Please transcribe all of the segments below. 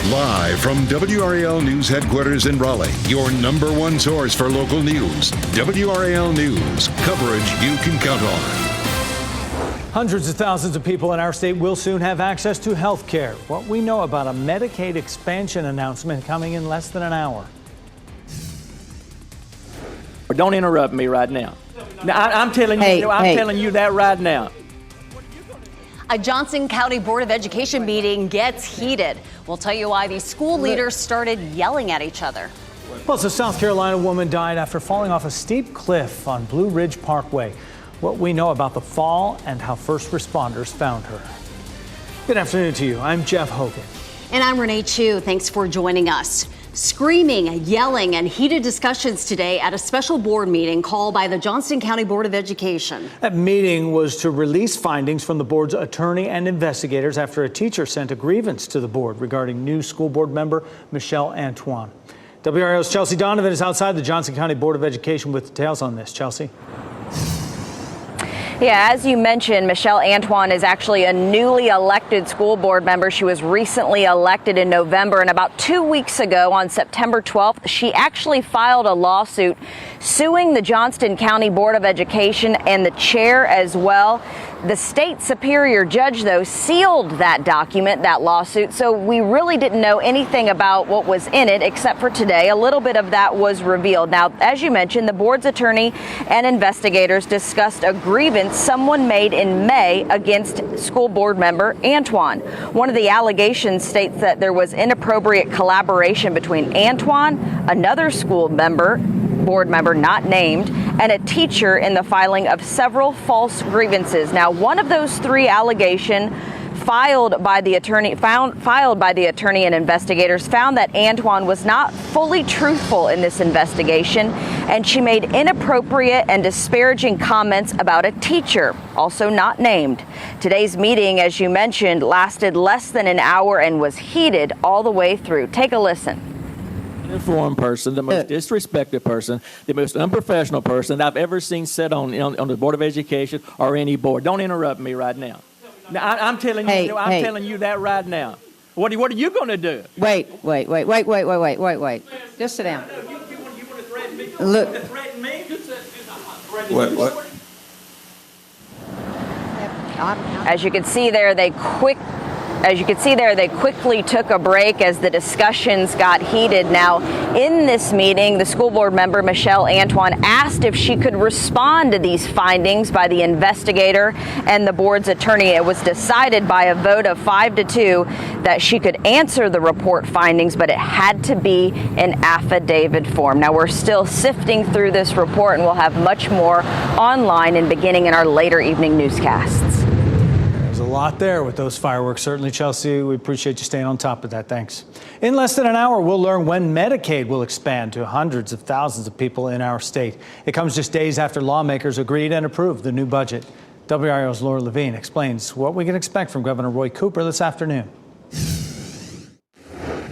Live from WRAL News Headquarters in Raleigh, your number one source for local news. WRAL News, coverage you can count on. Hundreds of thousands of people in our state will soon have access to health care. What we know about a Medicaid expansion announcement coming in less than an hour. Don't interrupt me right now. I'm telling you, I'm telling you that right now. A Johnson County Board of Education meeting gets heated. We'll tell you why these school leaders started yelling at each other. Plus, a South Carolina woman died after falling off a steep cliff on Blue Ridge Parkway. What we know about the fall and how first responders found her. Good afternoon to you. I'm Jeff Hogan. And I'm Renee Chu. Thanks for joining us. Screaming, yelling, and heated discussions today at a special board meeting called by the Johnston County Board of Education. That meeting was to release findings from the board's attorney and investigators after a teacher sent a grievance to the board regarding new school board member Michelle Antoine. WRAL's Chelsea Donovan is outside the Johnson County Board of Education with details on this. Chelsea. Yeah, as you mentioned, Michelle Antoine is actually a newly elected school board member. She was recently elected in November, and about 2 weeks ago on September 12th, she actually filed a lawsuit suing the Johnston County Board of Education and the chair as well. The state superior judge, though, sealed that document, that lawsuit, so we really didn't know anything about what was in it except for today. A little bit of that was revealed. Now, as you mentioned, the board's attorney and investigators discussed a grievance someone made in May against school board member Antoine. One of the allegations states that there was inappropriate collaboration between Antoine, another school member, board member not named, and a teacher in the filing of several false grievances. Now, one of those three allegations filed by the attorney and investigators found that Antoine was not fully truthful in this investigation, and she made inappropriate and disparaging comments about a teacher, also not named. Today's meeting, as you mentioned, lasted less than an hour and was heated all the way through. Take a listen. Informed person, the most disrespected person, the most unprofessional person I've ever seen sit on the Board of Education or any board. Don't interrupt me right now. I'm telling you, I'm telling you that right now. What are you going to do? Wait. Just sit down. You want to threaten me? Look. Threaten me? What? As you can see there, they quickly took a break as the discussions got heated. Now, in this meeting, the school board member, Michelle Antoine, asked if she could respond to these findings by the investigator and the board's attorney. It was decided by a vote of 5-2 that she could answer the report findings, but it had to be in affidavit form. Now, we're still sifting through this report, and we'll have much more online and beginning in our later evening newscasts. A lot there with those fireworks. Certainly, Chelsea, we appreciate you staying on top of that. Thanks. In less than an hour, we'll learn when Medicaid will expand to hundreds of thousands of people in our state. It comes just days after lawmakers agreed and approved the new budget. WRAL's Laura Levine explains what we can expect from Governor Roy Cooper this afternoon.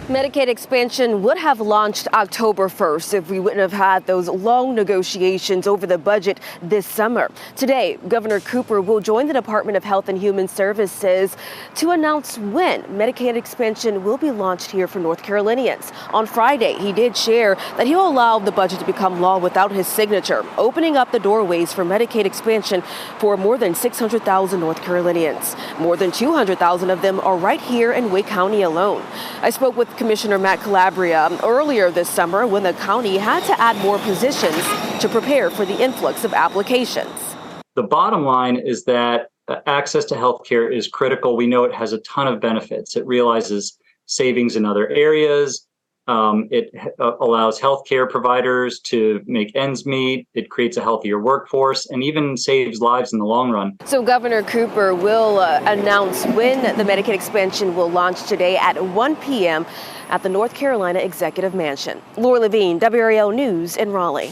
Medicaid expansion would have launched October 1st if we wouldn't have had those long negotiations over the budget this summer. Today, Governor Cooper will join the Department of Health and Human Services to announce when Medicaid expansion will be launched here for North Carolinians. On Friday, he did share that he will allow the budget to become law without his signature, opening up the doorways for Medicaid expansion for more than 600,000 North Carolinians. More than 200,000 of them are right here in Wake County alone. I spoke with Commissioner Matt Calabria earlier this summer when the county had to add more positions to prepare for the influx of applications. The bottom line is that access to health care is critical. We know it has a ton of benefits. It realizes savings in other areas. It allows healthcare providers to make ends meet. It creates a healthier workforce and even saves lives in the long run. So Governor Cooper will announce when the Medicaid expansion will launch today at 1 p.m. at the North Carolina Executive Mansion. Laura Levine, WRAL News in Raleigh.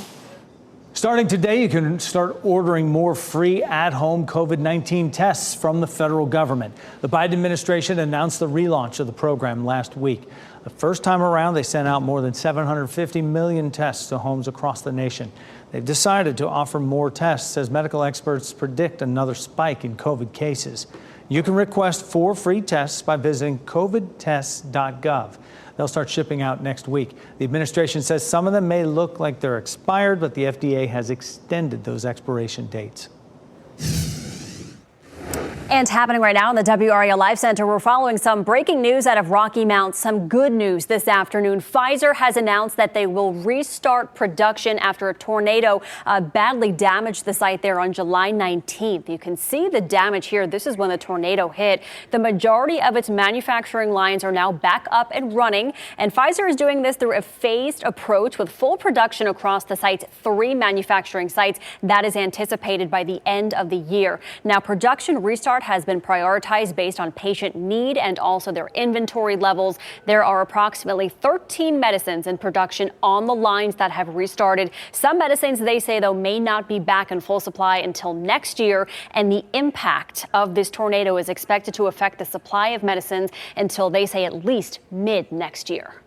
Starting today, you can start ordering more free at-home COVID-19 tests from the federal government. The Biden administration announced the relaunch of the program last week. The first time around, they sent out more than 750 million tests to homes across the nation. They've decided to offer more tests as medical experts predict another spike in COVID cases. You can request 4 free tests by visiting covidtests.gov. They'll start shipping out next week. The administration says some of them may look like they're expired, but the FDA has extended those expiration dates. And happening right now in the WRAL Live Center, we're following some breaking news out of Rocky Mount. Some good news this afternoon. Pfizer has announced that they will restart production after a tornado badly damaged the site there on July 19th. You can see the damage here. This is when the tornado hit. The majority of its manufacturing lines are now back up and running. And Pfizer is doing this through a phased approach with full production across the site's 3 manufacturing sites. That is anticipated by the end of the year. Now, production restart has been prioritized based on patient need and also their inventory levels. There are approximately 13 medicines in production on the lines that have restarted. Some medicines, they say, though, may not be back in full supply until next year. And the impact of this tornado is expected to affect the supply of medicines until, they say, at least mid next year.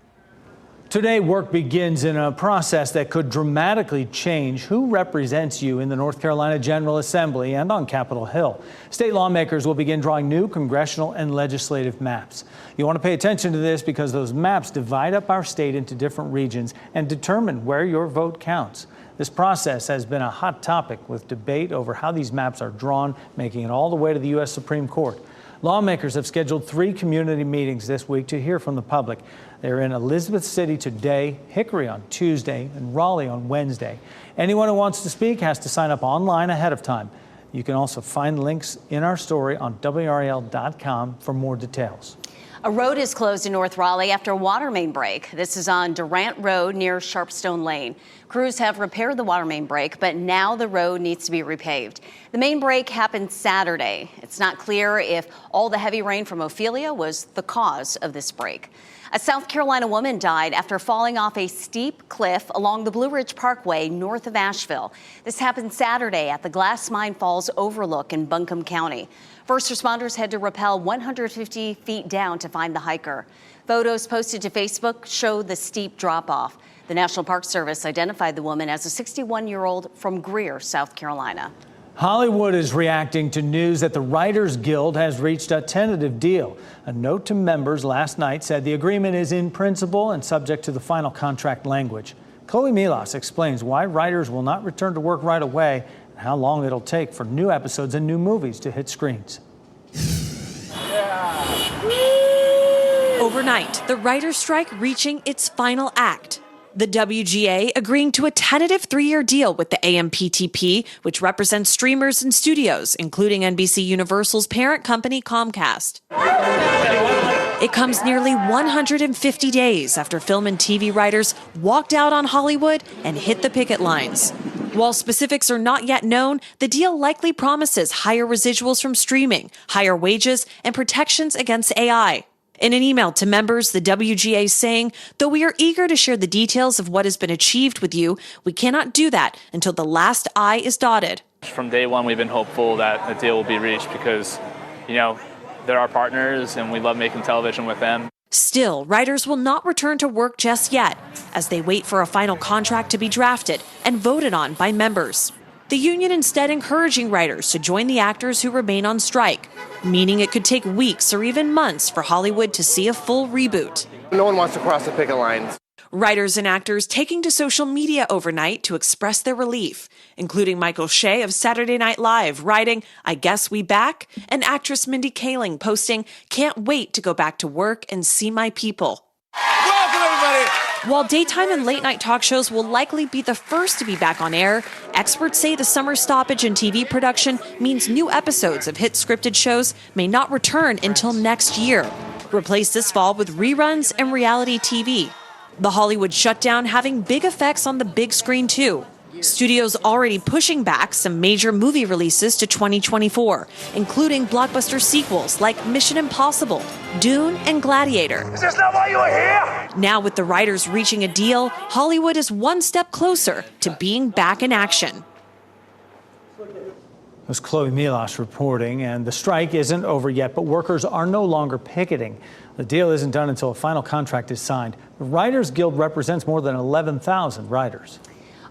Today, work begins in a process that could dramatically change who represents you in the North Carolina General Assembly and on Capitol Hill. State lawmakers will begin drawing new congressional and legislative maps. You want to pay attention to this because those maps divide up our state into different regions and determine where your vote counts. This process has been a hot topic with debate over how these maps are drawn, making it all the way to the U.S. Supreme Court. Lawmakers have scheduled 3 community meetings this week to hear from the public. They're in Elizabeth City today, Hickory on Tuesday, and Raleigh on Wednesday. Anyone who wants to speak has to sign up online ahead of time. You can also find links in our story on WRAL.com for more details. A road is closed in North Raleigh after a water main break. This is on Durant Road near Sharpstone Lane. Crews have repaired the water main break, but now the road needs to be repaved. The main break happened Saturday. It's not clear if all the heavy rain from Ophelia was the cause of this break. A South Carolina woman died after falling off a steep cliff along the Blue Ridge Parkway north of Asheville. This happened Saturday at the Glass Mine Falls Overlook in Buncombe County. First responders had to rappel 150 feet down to find the hiker. Photos posted to Facebook show the steep drop-off. The National Park Service identified the woman as a 61-year-old from Greer, South Carolina. Hollywood is reacting to news that the Writers Guild has reached a tentative deal. A note to members last night said the agreement is in principle and subject to the final contract language. Chloe Milas explains why writers will not return to work right away and how long it'll take for new episodes and new movies to hit screens. Overnight, the writers' strike reaching its final act. The WGA agreeing to a tentative 3-year deal with the AMPTP, which represents streamers and studios, including NBC Universal's parent company, Comcast. It comes nearly 150 days after film and TV writers walked out on Hollywood and hit the picket lines. While specifics are not yet known, the deal likely promises higher residuals from streaming, higher wages, and protections against AI. In an email to members, the WGA is saying, though we are eager to share the details of what has been achieved with you, we cannot do that until the last I is dotted. From day one, we've been hopeful that a deal will be reached because, they're our partners and we love making television with them. Still, writers will not return to work just yet, as they wait for a final contract to be drafted and voted on by members. The union instead encouraging writers to join the actors who remain on strike, meaning it could take weeks or even months for Hollywood to see a full reboot. No one wants to cross the picket lines. Writers and actors taking to social media overnight to express their relief, including Michael Shea of Saturday Night Live writing, "I guess we back," and actress Mindy Kaling posting, "Can't wait to go back to work and see my people." Welcome, everybody! While daytime and late-night talk shows will likely be the first to be back on air, experts say the summer stoppage in TV production means new episodes of hit scripted shows may not return until next year, replaced this fall with reruns and reality TV. The Hollywood shutdown having big effects on the big screen, too. Studios already pushing back some major movie releases to 2024, including blockbuster sequels like Mission Impossible, Dune, and Gladiator. Is this not why you were here? Now with the writers reaching a deal, Hollywood is one step closer to being back in action. It was Chloe Milas reporting, and the strike isn't over yet, but workers are no longer picketing. The deal isn't done until a final contract is signed. The Writers Guild represents more than 11,000 writers.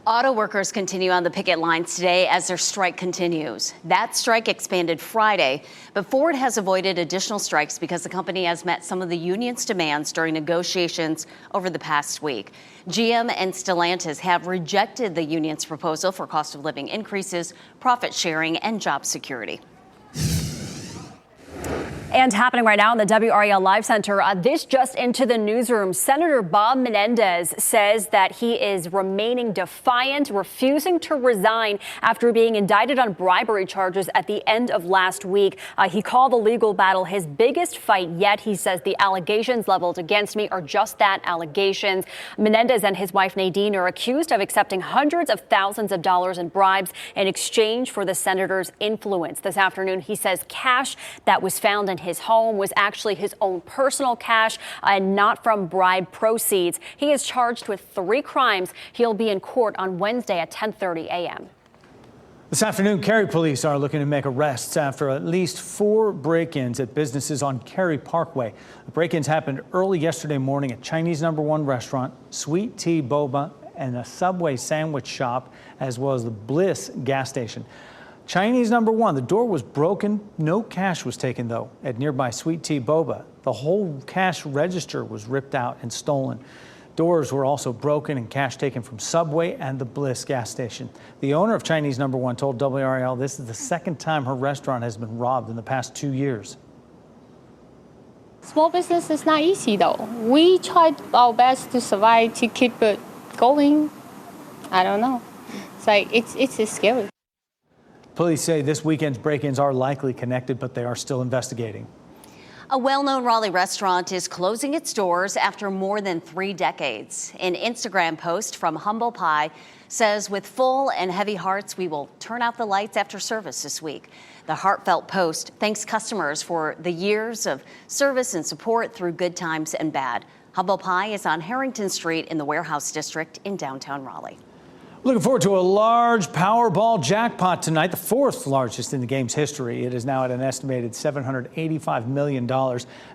Auto workers continue on the picket lines today as their strike continues. That strike expanded Friday, but Ford has avoided additional strikes because the company has met some of the union's demands during negotiations over the past week. GM and Stellantis have rejected the union's proposal for cost of living increases, profit sharing, and job security. And happening right now in the WRAL Live Center, this just into the newsroom. Senator Bob Menendez says that he is remaining defiant, refusing to resign after being indicted on bribery charges at the end of last week. He called the legal battle his biggest fight yet. He says the allegations leveled against me are just that, allegations. Menendez and his wife Nadine are accused of accepting hundreds of thousands of dollars in bribes in exchange for the senator's influence. This afternoon, he says cash that was found in his home was actually his own personal cash and not from bribe proceeds. He is charged with 3 crimes. He'll be in court on Wednesday at 10:30 a.m. This afternoon, Cary police are looking to make arrests after at least 4 break-ins at businesses on Cary Parkway. The break-ins happened early yesterday morning at Chinese No. 1 restaurant, Sweet Tea Boba, and a Subway sandwich shop, as well as the Bliss gas station. Chinese No. 1, the door was broken. No cash was taken, though. At nearby Sweet Tea Boba, the whole cash register was ripped out and stolen. Doors were also broken and cash taken from Subway and the Bliss gas station. The owner of Chinese No. 1 told WRAL this is the second time her restaurant has been robbed in the past 2 years. Small business is not easy, though. We tried our best to survive, to keep it going. I don't know. It's scary. Police say this weekend's break-ins are likely connected, but they are still investigating. A well-known Raleigh restaurant is closing its doors after more than 3 decades. An Instagram post from Humble Pie says, "With full and heavy hearts, we will turn out the lights after service this week." The heartfelt post thanks customers for the years of service and support through good times and bad. Humble Pie is on Harrington Street in the Warehouse District in downtown Raleigh. Looking forward to a large Powerball jackpot tonight, the 4th largest in the game's history. It is now at an estimated $785 million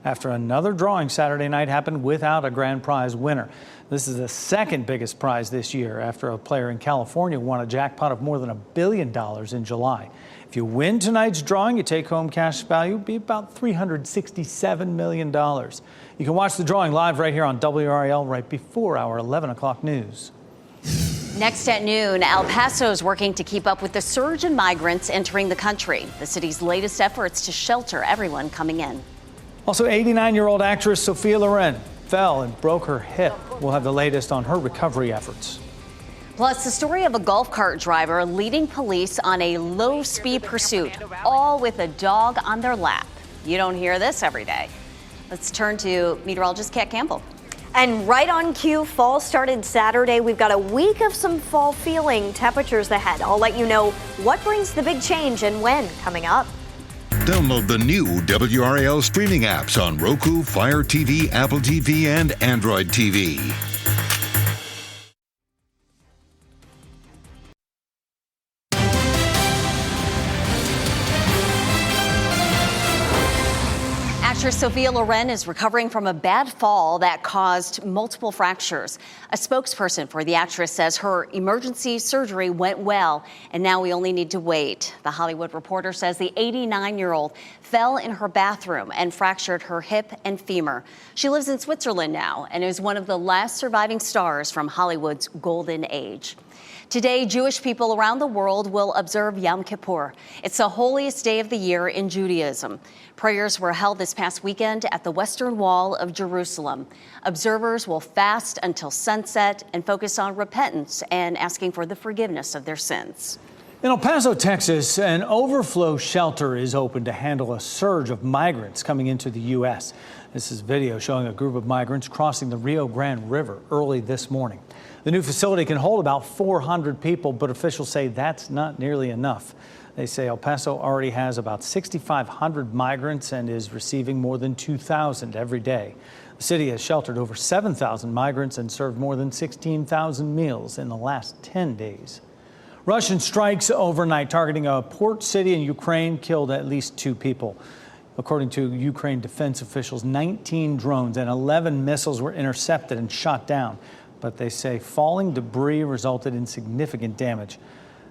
after another drawing Saturday night happened without a grand prize winner. This is the second biggest prize this year after a player in California won a jackpot of more than $1 billion in July. If you win tonight's drawing, your take-home cash value will be about $367 million. You can watch the drawing live right here on WRAL right before our 11 o'clock news. Next at noon, El Paso is working to keep up with the surge in migrants entering the country. The city's latest efforts to shelter everyone coming in. Also, 89-year-old actress Sophia Loren fell and broke her hip. We'll have the latest on her recovery efforts. Plus, the story of a golf cart driver leading police on a low-speed pursuit, all with a dog on their lap. You don't hear this every day. Let's turn to meteorologist Kat Campbell. And right on cue, fall started Saturday. We've got a week of some fall feeling temperatures ahead. I'll let you know what brings the big change and when coming up. Download the new WRAL streaming apps on Roku, Fire TV, Apple TV, and Android TV. Actress Sophia Loren is recovering from a bad fall that caused multiple fractures. A spokesperson for the actress says her emergency surgery went well, and now we only need to wait. The Hollywood Reporter says the 89-year-old fell in her bathroom and fractured her hip and femur. She lives in Switzerland now and is one of the last surviving stars from Hollywood's golden age. Today, Jewish people around the world will observe Yom Kippur. It's the holiest day of the year in Judaism. Prayers were held this past weekend at the Western Wall of Jerusalem. Observers will fast until sunset and focus on repentance and asking for the forgiveness of their sins. In El Paso, Texas, an overflow shelter is open to handle a surge of migrants coming into the U.S. This is video showing a group of migrants crossing the Rio Grande River early this morning. The new facility can hold about 400 people, but officials say that's not nearly enough. They say El Paso already has about 6,500 migrants and is receiving more than 2,000 every day. The city has sheltered over 7,000 migrants and served more than 16,000 meals in the last 10 days. Russian strikes overnight targeting a port city in Ukraine killed at least 2 people. According to Ukraine defense officials, 19 drones and 11 missiles were intercepted and shot down. but they say falling debris resulted in significant damage.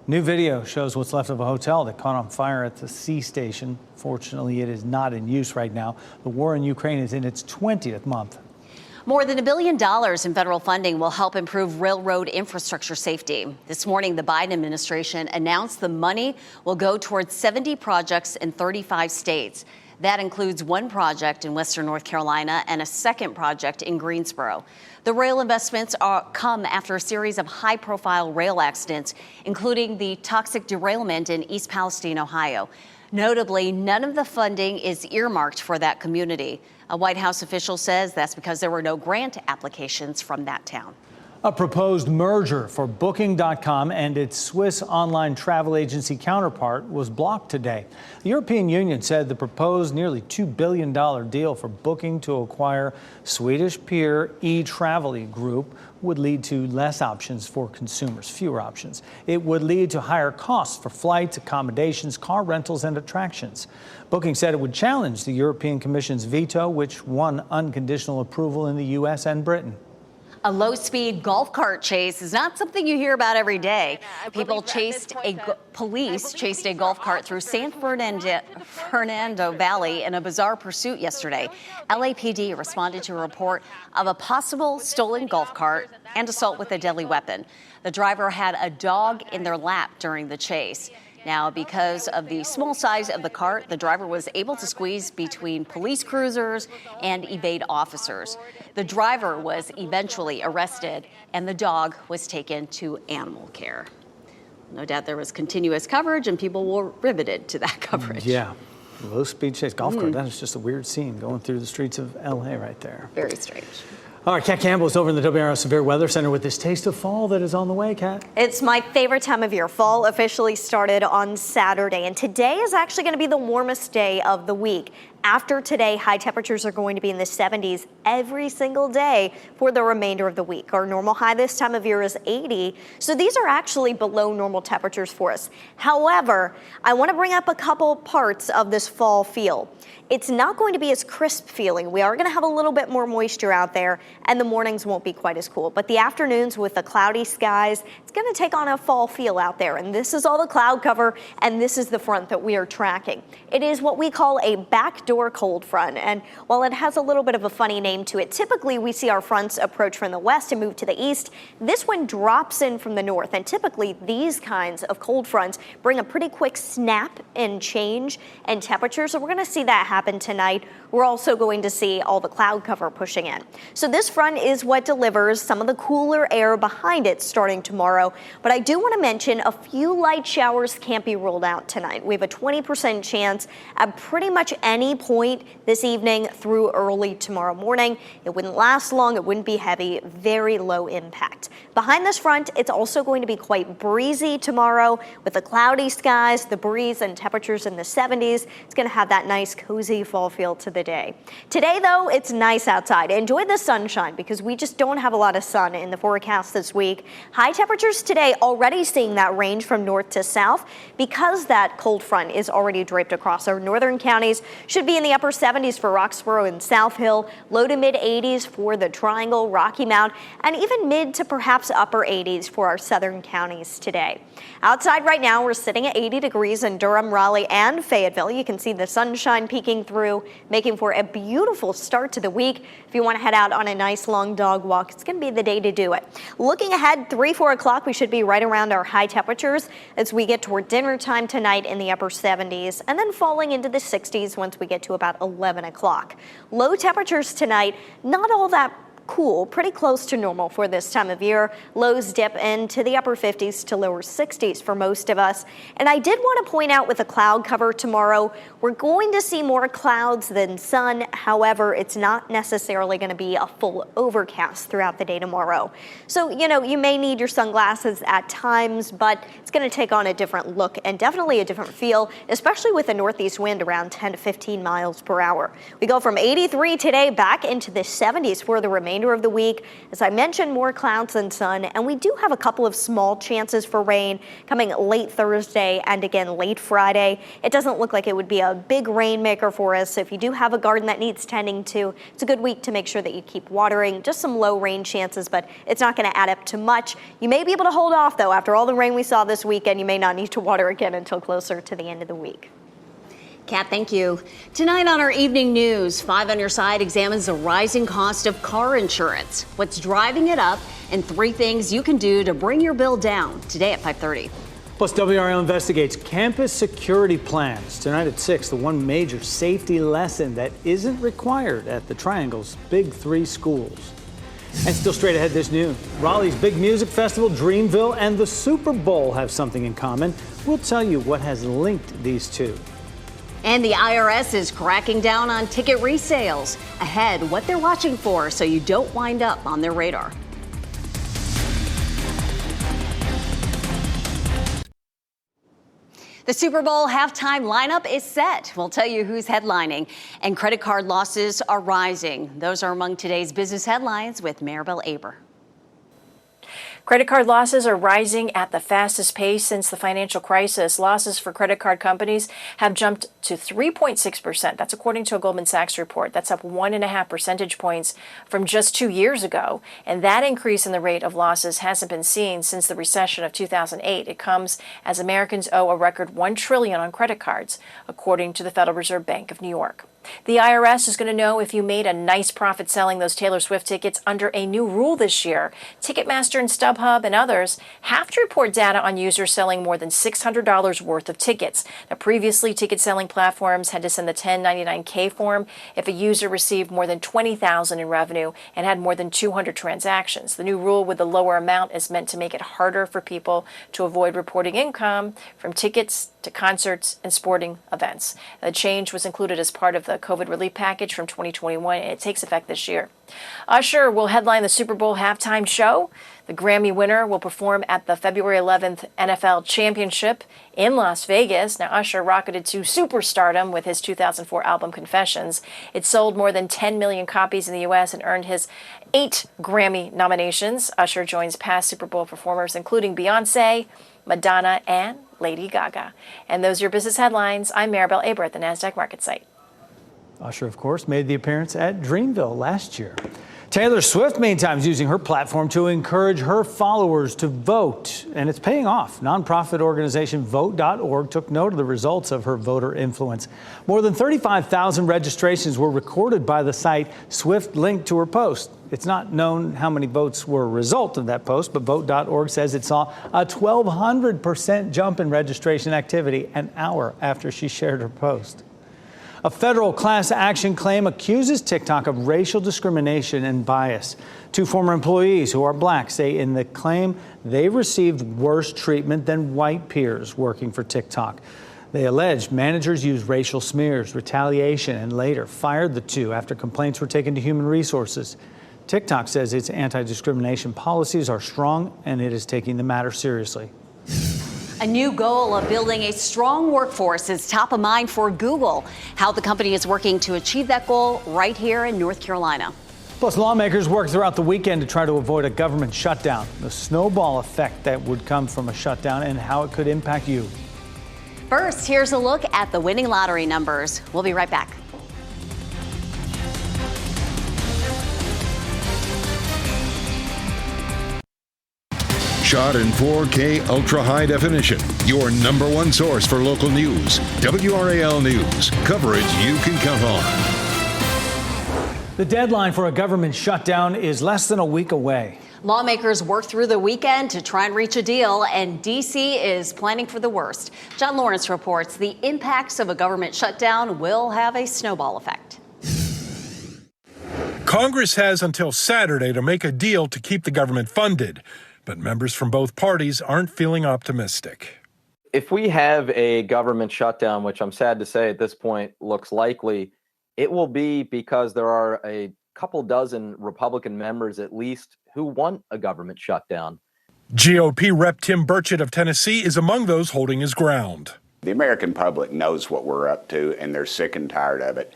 New video shows what's left of a hotel that caught on fire at the Sea Station. Fortunately, it is not in use right now. The war in Ukraine is in its 20th month. More than $1 billion in federal funding will help improve railroad infrastructure safety. This morning, the Biden administration announced the money will go towards 70 projects in 35 states. That includes one project in Western North Carolina and a second project in Greensboro. The rail investments come after a series of high-profile rail accidents, including the toxic derailment in East Palestine, Ohio. Notably, none of the funding is earmarked for that community. A White House official says that's because there were no grant applications from that town. A proposed merger for Booking.com and its Swiss online travel agency counterpart was blocked today. The European Union said the proposed nearly $2 billion deal for Booking to acquire Swedish peer eTraveli Group would lead to less options for consumers, fewer options. It would lead to higher costs for flights, accommodations, car rentals, and attractions. Booking said it would challenge the European Commission's veto, which won unconditional approval in the U.S. and Britain. A low-speed golf cart chase is not something you hear about every day. Police chased a golf cart through San Fernando Valley in a bizarre pursuit yesterday. LAPD responded to a report of a possible stolen golf cart and assault with a deadly weapon. The driver had a dog in their lap during the chase. Now, because of the small size of the cart, the driver was able to squeeze between police cruisers and evade officers. The driver was eventually arrested, and the dog was taken to animal care. No doubt there was continuous coverage, and people were riveted to that coverage. Yeah. Low-speed chase golf cart. That is just a weird scene going through the streets of L.A. right there. Very strange. All right, Kat Campbell is over in the WRAL Severe Weather Center with this taste of fall that is on the way, Kat. It's my favorite time of year. Fall officially started on Saturday, and today is actually going to be the warmest day of the week. After today, high temperatures are going to be in the 70s every single day for the remainder of the week. Our normal high this time of year is 80, so these are actually below normal temperatures for us. However, I want to bring up a couple parts of this fall feel. It's not going to be as crisp feeling. We are going to have a little bit more moisture out there, and the mornings won't be quite as cool. But the afternoons with the cloudy skies, it's going to take on a fall feel out there. And this is all the cloud cover, and this is the front that we are tracking. It is what we call a backdoor cold front. And while it has a little bit of a funny name to it, typically we see our fronts approach from the west and move to the east. This one drops in from the north. And typically these kinds of cold fronts bring a pretty quick snap and change in temperature. So we're going to see that happen tonight. We're also going to see all the cloud cover pushing in. So this front is what delivers some of the cooler air behind it starting tomorrow. But I do want to mention a few light showers can't be ruled out tonight. We have a 20% chance at pretty much any point this evening through early tomorrow morning. It wouldn't last long. It wouldn't be heavy. Very low impact. Behind this front, it's also going to be quite breezy tomorrow with the cloudy skies, the breeze, and temperatures in the 70s. It's going to have that nice cozy fall feel to the day. Today, though, it's nice outside. Enjoy the sunshine because we just don't have a lot of sun in the forecast this week. High temperatures today already seeing that range from north to south because that cold front is already draped across our northern counties. Should be in the upper 70s for Roxborough and South Hill, low to mid 80s for the Triangle, Rocky Mount, and even mid to perhaps upper 80s for our southern counties today. Outside right now, we're sitting at 80 degrees in Durham, Raleigh, and Fayetteville. You can see the sunshine peeking through, making for a beautiful start to the week. If you want to head out on a nice long dog walk, it's going to be the day to do it. Looking ahead, 3-4 o'clock, we should be right around our high temperatures as we get toward dinner time tonight in the upper 70s, and then falling into the 60s once we get to about 11 o'clock. Low temperatures tonight, not all that cool, pretty close to normal for this time of year. Lows dip into the upper 50s to lower 60s for most of us. And I did want to point out with the cloud cover tomorrow, we're going to see more clouds than sun. However, it's not necessarily going to be a full overcast throughout the day tomorrow. So, you may need your sunglasses at times, but it's going to take on a different look and definitely a different feel, especially with a northeast wind around 10 to 15 miles per hour. We go from 83 today back into the 70s for the remainder remainder of the week. As I mentioned, more clouds than sun, and we do have a couple of small chances for rain coming late Thursday and again late Friday. It doesn't look like it would be a big rainmaker for us. So if you do have a garden that needs tending to, it's a good week to make sure that you keep watering. Just some low rain chances, but it's not going to add up to much. You may be able to hold off, though. After all the rain we saw this weekend, you may not need to water again until closer to the end of the week. Kat, thank you. Tonight on our evening news, 5 on Your Side examines the rising cost of car insurance, what's driving it up, and 3 things you can do to bring your bill down. Today at 5:30. Plus, WRAL investigates campus security plans. Tonight at 6, the one major safety lesson that isn't required at the Triangle's Big 3 schools. And still straight ahead this noon, Raleigh's big music festival, Dreamville, and the Super Bowl have something in common. We'll tell you what has linked these two. And the IRS is cracking down on ticket resales. Ahead, what they're watching for so you don't wind up on their radar. The Super Bowl halftime lineup is set. We'll tell you who's headlining. And credit card losses are rising. Those are among today's business headlines with Maribel Aber. Credit card losses are rising at the fastest pace since the financial crisis. Losses for credit card companies have jumped to 3.6%. That's according to a Goldman Sachs report. That's up 1.5 percentage points from just 2 years ago. And that increase in the rate of losses hasn't been seen since the recession of 2008. It comes as Americans owe a record $1 trillion on credit cards, according to the Federal Reserve Bank of New York. The IRS is going to know if you made a nice profit selling those Taylor Swift tickets under a new rule this year. Ticketmaster and StubHub and others have to report data on users selling more than $600 worth of tickets. Now, previously, ticket selling platforms had to send the 1099-K form if a user received more than $20,000 in revenue and had more than 200 transactions. The new rule with the lower amount is meant to make it harder for people to avoid reporting income from tickets to concerts and sporting events. The change was included as part of the COVID relief package from 2021, and it takes effect this year. Usher will headline the Super Bowl halftime show. The Grammy winner will perform at the February 11th NFL Championship in Las Vegas. Now, Usher rocketed to superstardom with his 2004 album Confessions. It sold more than 10 million copies in the U.S. and earned his 8 Grammy nominations. Usher joins past Super Bowl performers, including Beyonce, Madonna, and Lady Gaga. And those are your business headlines. I'm Maribel Aber at the NASDAQ Market Site. Usher, of course, made the appearance at Dreamville last year. Taylor Swift, meantime, is using her platform to encourage her followers to vote, and it's paying off. Nonprofit organization Vote.org took note of the results of her voter influence. More than 35,000 registrations were recorded by the site. Swift linked to her post. It's not known how many votes were a result of that post, but Vote.org says it saw a 1,200% jump in registration activity an hour after she shared her post. A federal class action claim accuses TikTok of racial discrimination and bias. 2 former employees who are black say in the claim they received worse treatment than white peers working for TikTok. They allege managers used racial smears, retaliation, and later fired the 2 after complaints were taken to Human Resources. TikTok says its anti-discrimination policies are strong and it is taking the matter seriously. A new goal of building a strong workforce is top of mind for Google. How the company is working to achieve that goal right here in North Carolina. Plus, lawmakers worked throughout the weekend to try to avoid a government shutdown, the snowball effect that would come from a shutdown and how it could impact you. First, here's a look at the winning lottery numbers. We'll be right back. Shot in 4K ultra high definition. Your number one source for local news. WRAL News. Coverage you can count on. The deadline for a government shutdown is less than a week away. Lawmakers worked through the weekend to try and reach a deal, and D.C. is planning for the worst. John Lawrence reports the impacts of a government shutdown will have a snowball effect. Congress has until Saturday to make a deal to keep the government funded. But members from both parties aren't feeling optimistic. If we have a government shutdown, which I'm sad to say at this point looks likely, it will be because there are a couple dozen Republican members at least who want a government shutdown. GOP Rep. Tim Burchett of Tennessee is among those holding his ground. The American public knows what we're up to, and they're sick and tired of it.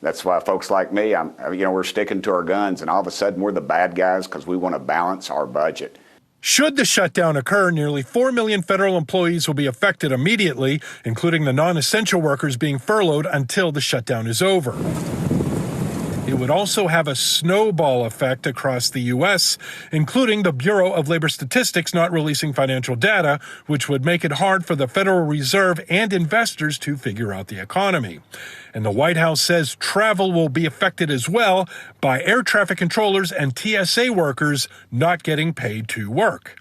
That's why folks like me, we're sticking to our guns, and all of a sudden we're the bad guys because we want to balance our budget. Should the shutdown occur, nearly 4 million federal employees will be affected immediately, including the non-essential workers being furloughed until the shutdown is over. It would also have a snowball effect across the U.S., including the Bureau of Labor Statistics not releasing financial data, which would make it hard for the Federal Reserve and investors to figure out the economy. And the White House says travel will be affected as well by air traffic controllers and TSA workers not getting paid to work.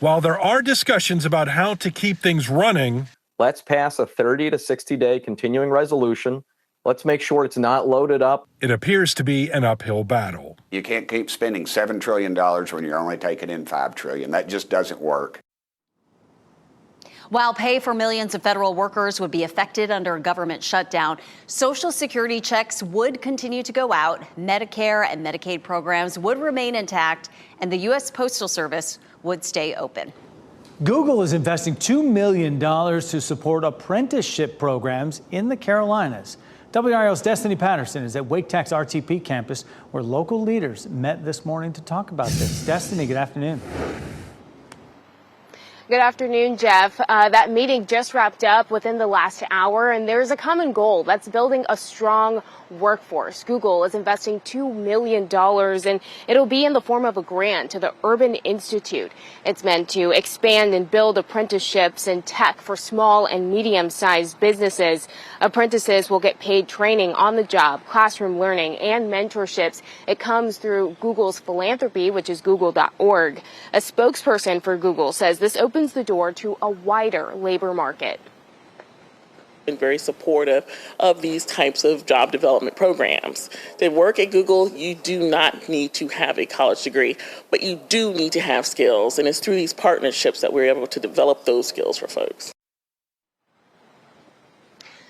While there are discussions about how to keep things running, let's pass a 30 to 60-day continuing resolution. Let's make sure it's not loaded up. It appears to be an uphill battle. You can't keep spending $7 trillion when you're only taking in $5 trillion. That just doesn't work. While pay for millions of federal workers would be affected under a government shutdown, Social Security checks would continue to go out, Medicare and Medicaid programs would remain intact, and the U.S. Postal Service would stay open. Google is investing $2 million to support apprenticeship programs in the Carolinas. WRAL's Destiny Patterson is at Wake Tech's RTP campus, where local leaders met this morning to talk about this. Destiny, good afternoon. Good afternoon, Jeff. That meeting just wrapped up within the last hour, and there's a common goal. That's building a strong workforce. Google is investing $2 million, and it'll be in the form of a grant to the Urban Institute. It's meant to expand and build apprenticeships in tech for small and medium-sized businesses. Apprentices will get paid training on the job, classroom learning, and mentorships. It comes through Google's philanthropy, which is google.org. A spokesperson for Google says this opens the door to a wider labor market. Been very supportive of these types of job development programs. To work at Google, you do not need to have a college degree, but you do need to have skills, and it's through these partnerships that we're able to develop those skills for folks.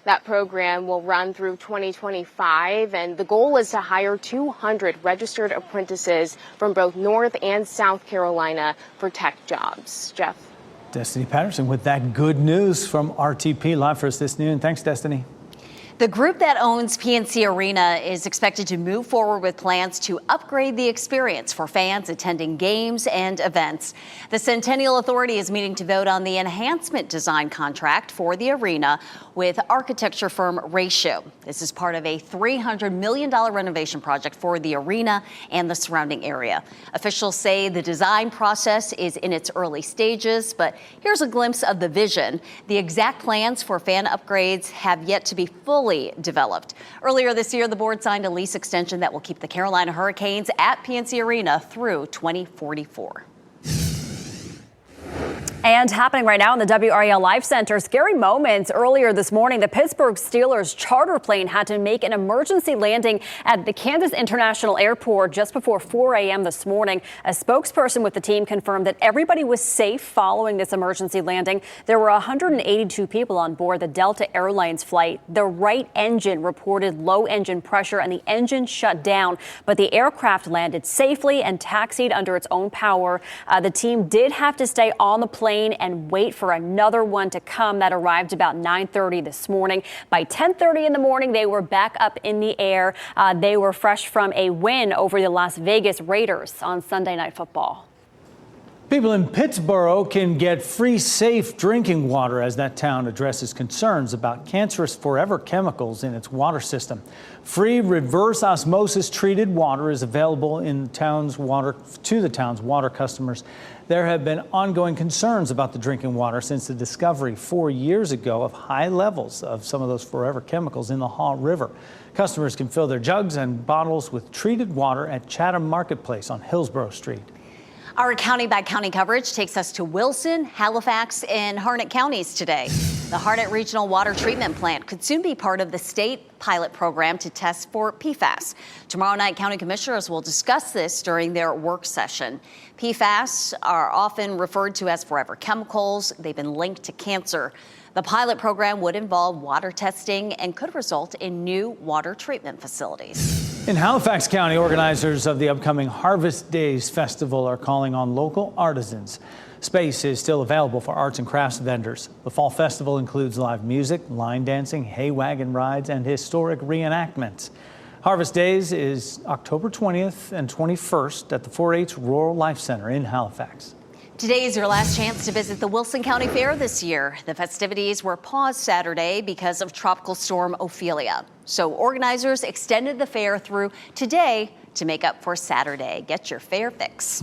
That program will run through 2025, and the goal is to hire 200 registered apprentices from both North and South Carolina for tech jobs. Jeff? Destiny Patterson with that good news from RTP live for us this noon. Thanks, Destiny. The group that owns PNC Arena is expected to move forward with plans to upgrade the experience for fans attending games and events. The Centennial Authority is meeting to vote on the enhancement design contract for the arena with architecture firm Ratio. This is part of a $300 million renovation project for the arena and the surrounding area. Officials say the design process is in its early stages, but here's a glimpse of the vision. The exact plans for fan upgrades have yet to be fully developed. Earlier this year, the board signed a lease extension that will keep the Carolina Hurricanes at PNC Arena through 2044. And happening right now in the WRAL Life Center, scary moments. Earlier this morning, the Pittsburgh Steelers charter plane had to make an emergency landing at the Kansas International Airport just before 4 a.m. this morning. A spokesperson with the team confirmed that everybody was safe following this emergency landing. There were 182 people on board the Delta Airlines flight. The right engine reported low engine pressure and the engine shut down, but the aircraft landed safely and taxied under its own power. The team did have to stay on the plane and wait for another one to come. That arrived about 9:30 this morning. By 10:30 in the morning, they were back up in the air. They were fresh from a win over the Las Vegas Raiders on Sunday Night Football. People in Pittsburgh can get free, safe drinking water as that town addresses concerns about cancerous forever chemicals in its water system. Free reverse osmosis treated water is available in the town's water to the town's water customers. There have been ongoing concerns about the drinking water since the discovery 4 years ago of high levels of some of those forever chemicals in the Haw River. Customers can fill their jugs and bottles with treated water at Chatham Marketplace on Hillsborough Street. Our county-by-county coverage takes us to Wilson, Halifax, and Harnett counties today. The Harnett Regional Water Treatment Plant could soon be part of the state pilot program to test for PFAS. Tomorrow night, county commissioners will discuss this during their work session. PFAS are often referred to as forever chemicals. They've been linked to cancer. The pilot program would involve water testing and could result in new water treatment facilities. In Halifax County, organizers of the upcoming Harvest Days Festival are calling on local artisans. Space is still available for arts and crafts vendors. The fall festival includes live music, line dancing, hay wagon rides, and historic reenactments. Harvest Days is October 20th and 21st at the 4-H Rural Life Center in Halifax. Today is your last chance to visit the Wilson County Fair this year. The festivities were paused Saturday because of Tropical Storm Ophelia. So organizers extended the fair through today to make up for Saturday. Get your fair fix.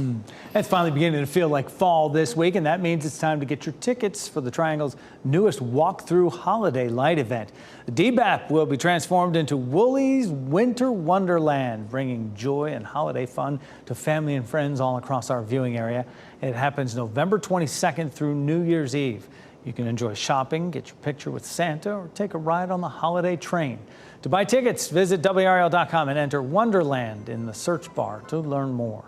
It's finally beginning to feel like fall this week, and that means it's time to get your tickets for the Triangle's newest walk-through holiday light event. The DBAP will be transformed into Wooley's Winter Wonderland, bringing joy and holiday fun to family and friends all across our viewing area. It happens November 22nd through New Year's Eve. You can enjoy shopping, get your picture with Santa, or take a ride on the holiday train. To buy tickets, visit WRAL.com and enter Wonderland in the search bar to learn more.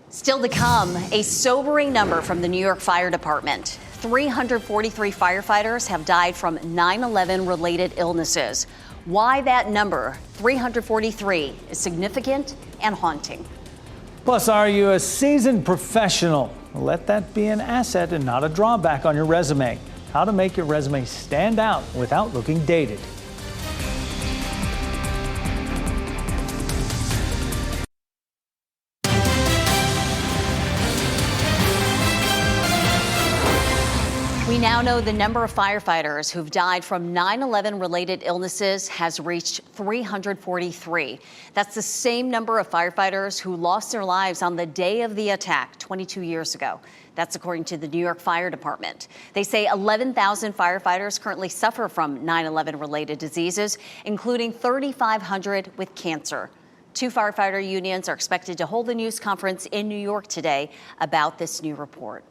Still to come, a sobering number from the New York Fire Department. 343 firefighters have died from 9/11 related illnesses. Why that number, 343, is significant and haunting. Plus, are you a seasoned professional? Let that be an asset and not a drawback on your resume. How to make your resume stand out without looking dated. We now know the number of firefighters who've died from 9/11 related illnesses has reached 343. That's the same number of firefighters who lost their lives on the day of the attack 22 years ago. That's according to the New York Fire Department. They say 11,000 firefighters currently suffer from 9/11 related diseases, including 3,500 with cancer. 2 firefighter unions are expected to hold a news conference in New York today about this new report.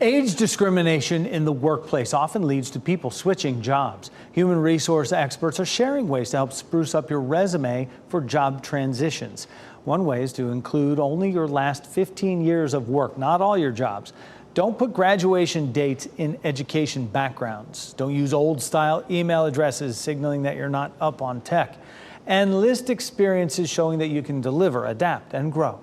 Age discrimination in the workplace often leads to people switching jobs. Human resource experts are sharing ways to help spruce up your resume for job transitions. One way is to include only your last 15 years of work, not all your jobs. Don't put graduation dates in education backgrounds. Don't use old-style email addresses signaling that you're not up on tech. And list experiences showing that you can deliver, adapt, and grow.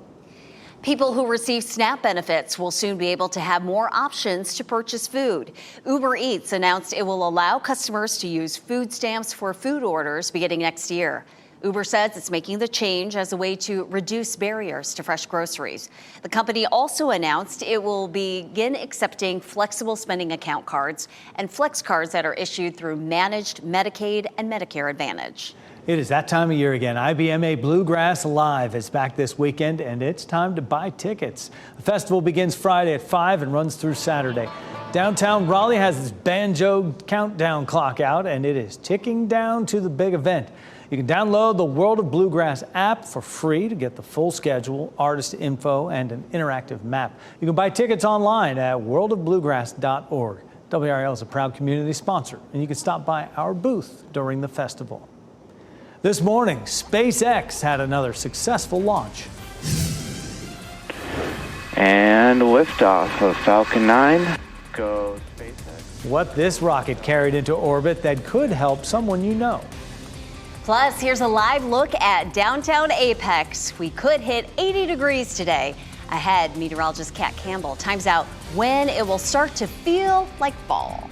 People who receive SNAP benefits will soon be able to have more options to purchase food. Uber Eats announced it will allow customers to use food stamps for food orders beginning next year. Uber says it's making the change as a way to reduce barriers to fresh groceries. The company also announced it will begin accepting flexible spending account cards and flex cards that are issued through managed Medicaid and Medicare Advantage. It is that time of year again. IBMA Bluegrass Live is back this weekend, and it's time to buy tickets. The festival begins Friday at 5 and runs through Saturday. Downtown Raleigh has its banjo countdown clock out, and it is ticking down to the big event. You can download the World of Bluegrass app for free to get the full schedule, artist info, and an interactive map. You can buy tickets online at worldofbluegrass.org. WRAL is a proud community sponsor, and you can stop by our booth during the festival. This morning, SpaceX had another successful launch. And liftoff of Falcon 9. Go SpaceX. What this rocket carried into orbit that could help someone you know. Plus, here's a live look at downtown Apex. We could hit 80 degrees today. Ahead, meteorologist Kat Campbell times out when it will start to feel like fall.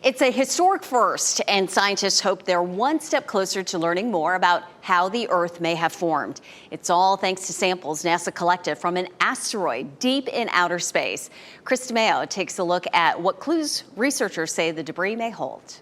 It's a historic first, and scientists hope they're one step closer to learning more about how the Earth may have formed. It's all thanks to samples NASA collected from an asteroid deep in outer space. Chris DeMeo takes a look at what clues researchers say the debris may hold.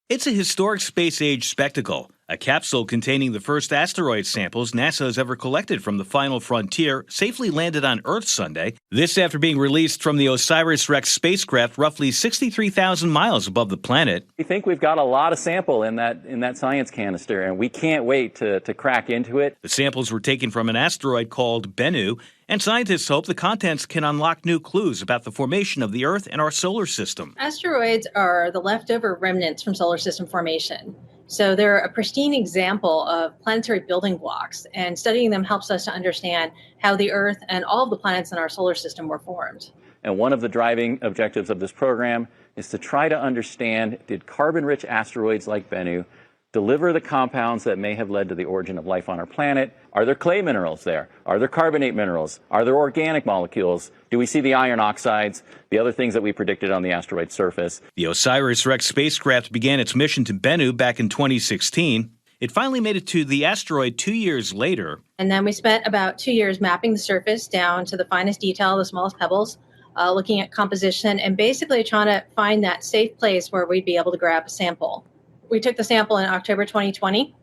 It's a historic space-age spectacle. A capsule containing the first asteroid samples NASA has ever collected from the final frontier safely landed on Earth Sunday. This after being released from the OSIRIS-REx spacecraft roughly 63,000 miles above the planet. We think we've got a lot of sample in that science canister, and we can't wait to crack into it. The samples were taken from an asteroid called Bennu, and scientists hope the contents can unlock new clues about the formation of the Earth and our solar system. Asteroids are the leftover remnants from solar system formation. So they're a pristine example of planetary building blocks, and studying them helps us to understand how the Earth and all of the planets in our solar system were formed. And one of the driving objectives of this program is to try to understand, did carbon-rich asteroids like Bennu deliver the compounds that may have led to the origin of life on our planet? Are there clay minerals there? Are there carbonate minerals? Are there organic molecules? Do we see the iron oxides, the other things that we predicted on the asteroid surface? The OSIRIS-REx spacecraft began its mission to Bennu back in 2016. It finally made it to the asteroid 2 years later. And then we spent about 2 years mapping the surface down to the finest detail, the smallest pebbles, looking at composition, and basically trying to find that safe place where we'd be able to grab a sample. We took the sample in October 2020.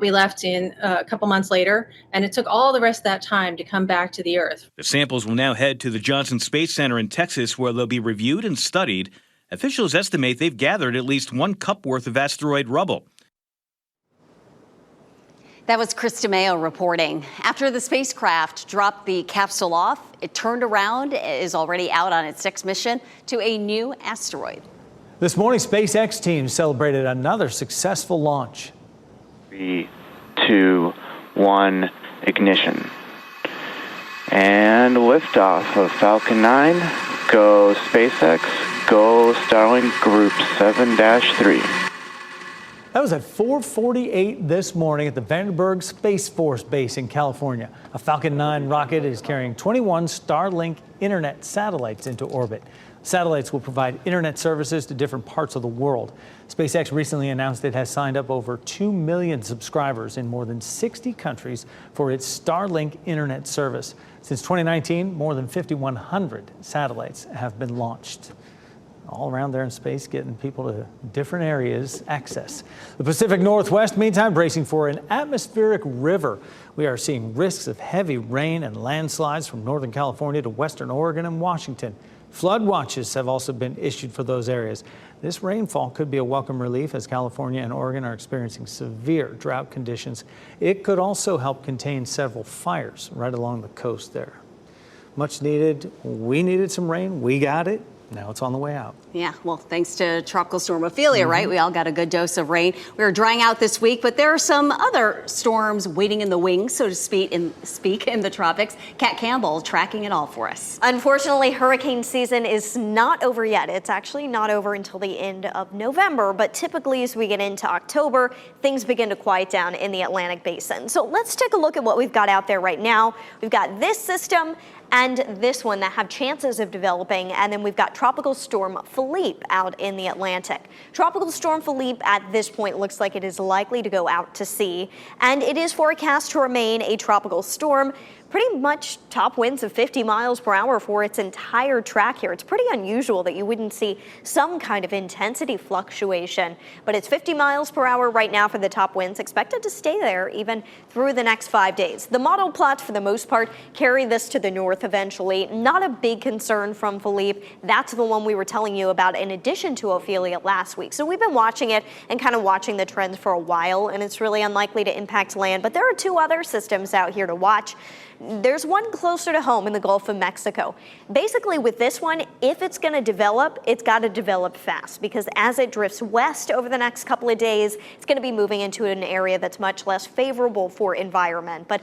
We left in a couple months later, and it took all the rest of that time to come back to the Earth. The samples will now head to the Johnson Space Center in Texas, where they'll be reviewed and studied. Officials estimate they've gathered at least 1 cup worth of asteroid rubble. That was Chris DeMeo reporting. After the spacecraft dropped the capsule off, it turned around, is already out on its next mission to a new asteroid. This morning, SpaceX team celebrated another successful launch. 3, 2, 1, ignition. And liftoff of Falcon 9. Go SpaceX, go Starlink Group 7-3. That was at 4:48 this morning at the Vandenberg Space Force Base in California. A Falcon 9 rocket is carrying 21 Starlink internet satellites into orbit. Satellites will provide internet services to different parts of the world. SpaceX recently announced it has signed up over 2 million subscribers in more than 60 countries for its Starlink internet service. Since 2019, more than 5,100 satellites have been launched. All around there in space, getting people to different areas access. The Pacific Northwest, meantime, bracing for an atmospheric river. We are seeing risks of heavy rain and landslides from Northern California to Western Oregon and Washington. Flood watches have also been issued for those areas. This rainfall could be a welcome relief as California and Oregon are experiencing severe drought conditions. It could also help contain several fires right along the coast there. Much needed. We needed some rain. We got it. Now it's on the way out. Yeah, well, thanks to Tropical Storm Ophelia, right? We all got a good dose of rain. We were drying out this week, but there are some other storms waiting in the wings, so to speak, in the tropics. Kat Campbell tracking it all for us. Unfortunately, hurricane season is not over yet. It's actually not over until the end of November, but typically as we get into October, things begin to quiet down in the Atlantic basin. So let's take a look at what we've got out there right now. We've got this system and this one that have chances of developing, and then we've got Tropical Storm Philippe out in the Atlantic. Tropical Storm Philippe at this point looks like it is likely to go out to sea, and it is forecast to remain a tropical storm. Pretty much top winds of 50 miles per hour for its entire track here. It's pretty unusual that you wouldn't see some kind of intensity fluctuation, but it's 50 miles per hour right now for the top winds, expected to stay there even through the next 5 days. The model plots, for the most part, carry this to the north eventually. Not a big concern from Philippe. That's the one we were telling you about in addition to Ophelia last week. So we've been watching it and kind of watching the trends for a while, and it's really unlikely to impact land. But there are 2 other systems out here to watch. There's one closer to home in the Gulf of Mexico. Basically, with this one, if it's going to develop, it's got to develop fast, because as it drifts west over the next couple of days, it's going to be moving into an area that's much less favorable for environment, but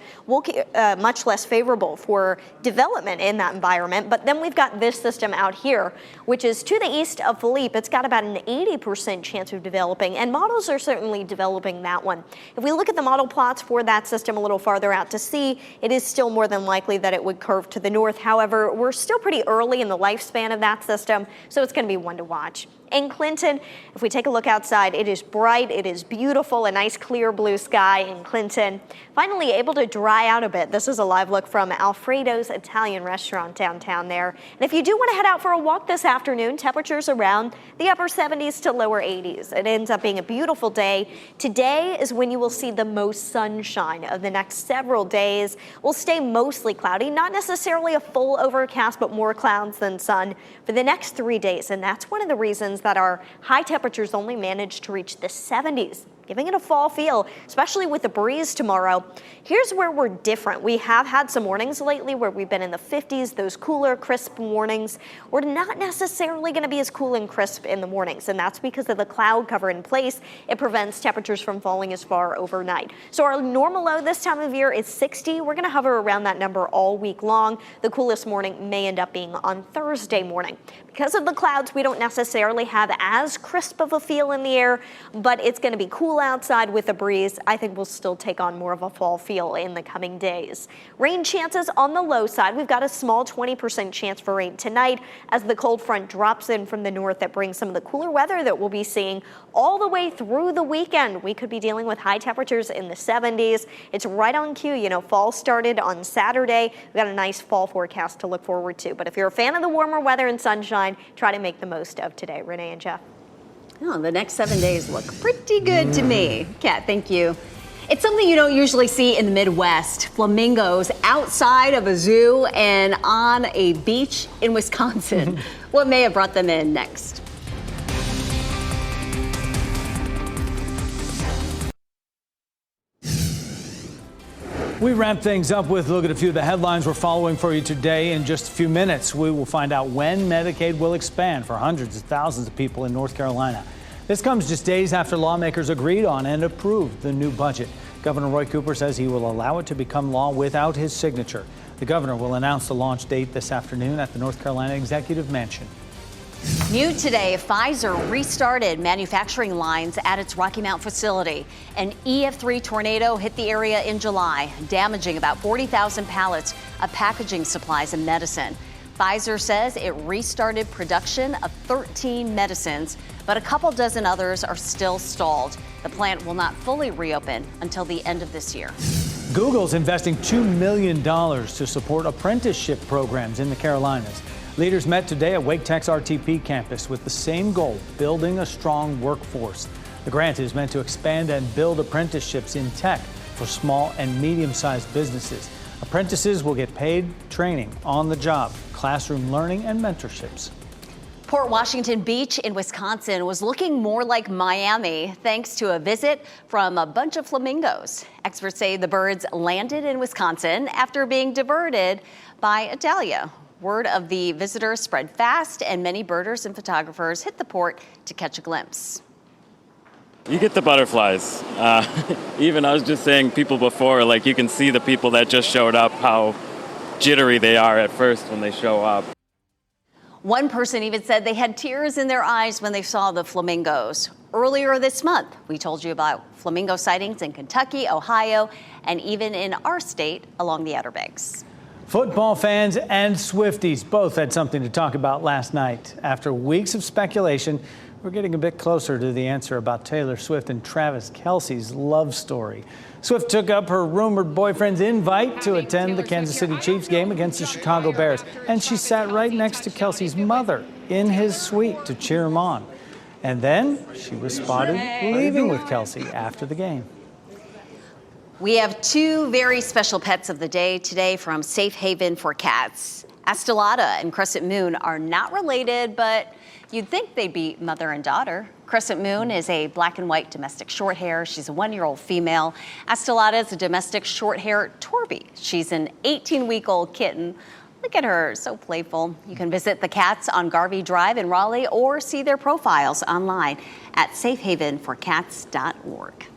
much less favorable for development in that environment. But then we've got this system out here, which is to the east of Philippe. It's got about an 80% chance of developing, and models are certainly developing that one. If we look at the model plots for that system a little farther out to sea, it is still more than likely that it would curve to the north. However, we're still pretty early in the lifespan of that system, so it's going to be one to watch. In Clinton, if we take a look outside, it is bright, it is beautiful, a nice clear blue sky in Clinton. Finally able to dry out a bit. This is a live look from Alfredo's Italian restaurant downtown there. And if you do want to head out for a walk this afternoon, temperatures around the upper 70s to lower 80s. It ends up being a beautiful day. Today is when you will see the most sunshine of the next several days. We'll stay mostly cloudy, not necessarily a full overcast, but more clouds than sun for the next 3 days. And that's one of the reasons that our high temperatures only managed to reach the 70s giving it a fall feel, especially with the breeze tomorrow. Here's where we're different. We have had some mornings lately where we've been in the 50s, those cooler, crisp mornings. We're not necessarily going to be as cool and crisp in the mornings, and that's because of the cloud cover in place. It prevents temperatures from falling as far overnight. So our normal low this time of year is 60. We're going to hover around that number all week long. The coolest morning may end up being on Thursday morning. Because of the clouds, we don't necessarily have as crisp of a feel in the air, but it's going to be cool outside with a breeze. I think we'll still take on more of a fall feel in the coming days. Rain chances on the low side. We've got a small 20% chance for rain tonight as the cold front drops in from the north that brings some of the cooler weather that we'll be seeing all the way through the weekend. We could be dealing with high temperatures in the 70s. It's right on cue. You know, fall started on Saturday. We've got a nice fall forecast to look forward to. But if you're a fan of the warmer weather and sunshine, try to make the most of today. Renee and Jeff. Oh, the next 7 days look pretty good to me. Kat, thank you. It's something you don't usually see in the Midwest. Flamingos outside of a zoo and on a beach in Wisconsin. What may have brought them in next? We ramp things up with a look at a few of the headlines we're following for you today. In just a few minutes, we will find out when Medicaid will expand for hundreds of thousands of people in North Carolina. This comes just days after lawmakers agreed on and approved the new budget. Governor Roy Cooper says he will allow it to become law without his signature. The governor will announce the launch date this afternoon at the North Carolina Executive Mansion. New today, Pfizer restarted manufacturing lines at its Rocky Mount facility. An EF3 tornado hit the area in July, damaging about 40,000 pallets of packaging supplies and medicine. Pfizer says it restarted production of 13 medicines, but a couple dozen others are still stalled. The plant will not fully reopen until the end of this year. Google's investing $2 million to support apprenticeship programs in the Carolinas. Leaders met today at Wake Tech's RTP campus with the same goal, building a strong workforce. The grant is meant to expand and build apprenticeships in tech for small and medium-sized businesses. Apprentices will get paid training on the job, classroom learning, and mentorships. Port Washington Beach in Wisconsin was looking more like Miami thanks to a visit from a bunch of flamingos. Experts say the birds landed in Wisconsin after being diverted by Italia. Word of the visitors spread fast, and many birders and photographers hit the port to catch a glimpse. You get the butterflies. Even I was just saying people before, like you can see the people that just showed up, how jittery they are at first when they show up. One person even said they had tears in their eyes when they saw the flamingos. Earlier this month, we told you about flamingo sightings in Kentucky, Ohio, and even in our state along the Outer Banks. Football fans and Swifties both had something to talk about last night. After weeks of speculation, we're getting a bit closer to the answer about Taylor Swift and Travis Kelce's love story. Swift took up her rumored boyfriend's invite to attend the Kansas City Chiefs game against the Chicago Bears, and she sat right next to Kelce's mother in his suite to cheer him on. And then she was spotted leaving with Kelce after the game. We have two very special pets of the day today from Safe Haven for Cats. Astellata and Crescent Moon are not related, but you'd think they'd be mother and daughter. Crescent Moon is a black and white domestic shorthair. She's a 1-year-old female. Astellata is a domestic shorthair Torby. She's an 18-week-old kitten. Look at her, so playful. You can visit the cats on Garvey Drive in Raleigh or see their profiles online at safehavenforcats.org.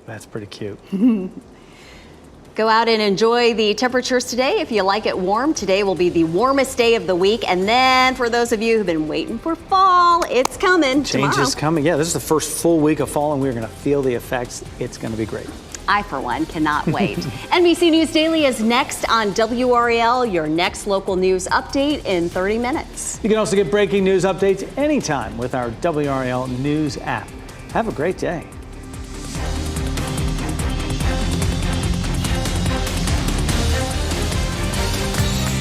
That's pretty cute. Go out and enjoy the temperatures today if you like it warm. Today will be the warmest day of the week. And then for those of you who've been waiting for fall, it's coming tomorrow. Change is coming. Yeah, this is the first full week of fall, and we're going to feel the effects. It's going to be great. I, for one, cannot wait. NBC News Daily is next on WRAL, your next local news update in 30 minutes. You can also get breaking news updates anytime with our WRAL News app. Have a great day.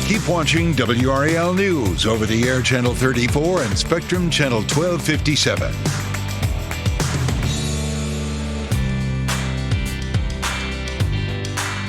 Keep watching WRAL News over the air Channel 34 and Spectrum Channel 1257.